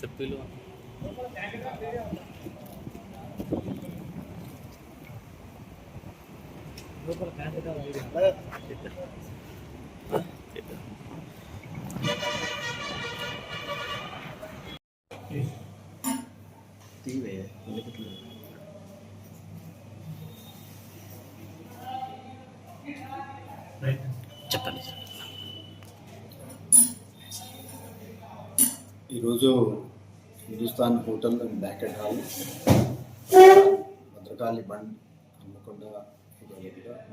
చెప్పిలు తీవే చెప్పండి సార్. ఈరోజు Hindustan hotel and banquet hall Bhadrakali bund Hanamkonda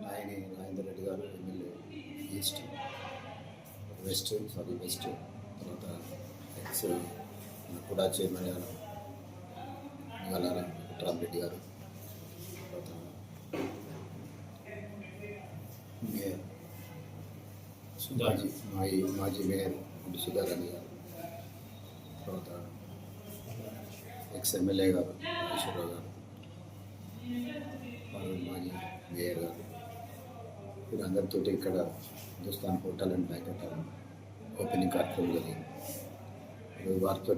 Nayani Rajender Reddy గారు ఎమ్మెల్యే ఈస్ట్ వెస్ట్ తర్వాత ఎక్స్ కూడా చైర్మన్ గారు గల్లారా రామరెడ్డి గారు, తర్వాత మేయర్ మాజీ మేయర్ సుధారాణి గారు, తర్వాత ఎక్స్ ఎమ్మెల్యే గారు ఈశ్వరరావు గారు, మాజీ మేయర్ గారు, వీరందరితో ఇక్కడ Hindustan hotel and banquet hall opening కార్యక్రమం జరిగింది. వారితో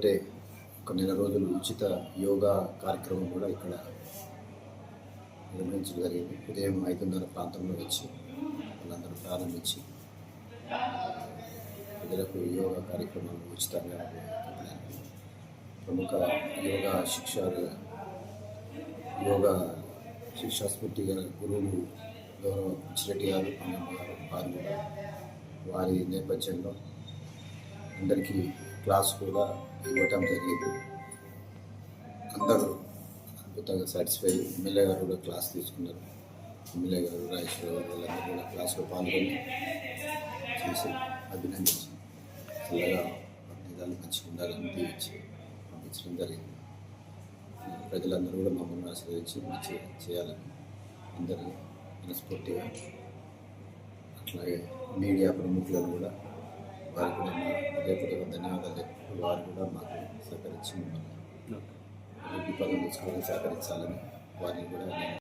ఒక నెల రోజులు ఉచిత యోగా కార్యక్రమం కూడా ఇక్కడ నిర్వహించడం జరిగింది. ఉదయం 5:30 ప్రాంతంలో వచ్చి వాళ్ళందరూ ప్రారంభించి ప్రజలకు యోగా కార్యక్రమాలు ఉచితంగా ప్రముఖ యోగా శిక్షా స్ఫూర్తి గురువులు గౌరవ పిచ్చిరెడ్డి గారు, అమ్మమ్మ గారు వారు కూడా వారి నేపథ్యంలో అందరికీ క్లాస్ కూడా ఇవ్వటం జరిగింది. అందరూ అద్భుతంగా సాటిస్ఫై. ఎమ్మెల్యే గారు కూడా క్లాస్ తీసుకున్నారు. ఎమ్మెల్యే గారు రాజేశ్వర గారు వాళ్ళందరూ కూడా క్లాస్లో పాల్గొని చేసి అభినందించి చల్లగా నిజాలు మంచిగా ఉండాలని దీవించి పంపించడం జరిగింది. ప్రజలందరూ కూడా మమ్మల్ని ఆశీర్వదించి మంచిగా చేయాలని అందరూ మనస్ఫూర్తిగా, అట్లాగే మీడియా ప్రముఖులను కూడా వారికి కూడా మా హృదయపూర్వక ధన్యవాదాలు చెప్తూ వారు కూడా మాకు సహకరించి మమ్మల్ని విపదం తీసుకోవడానికి సహకరించాలని వారిని కూడా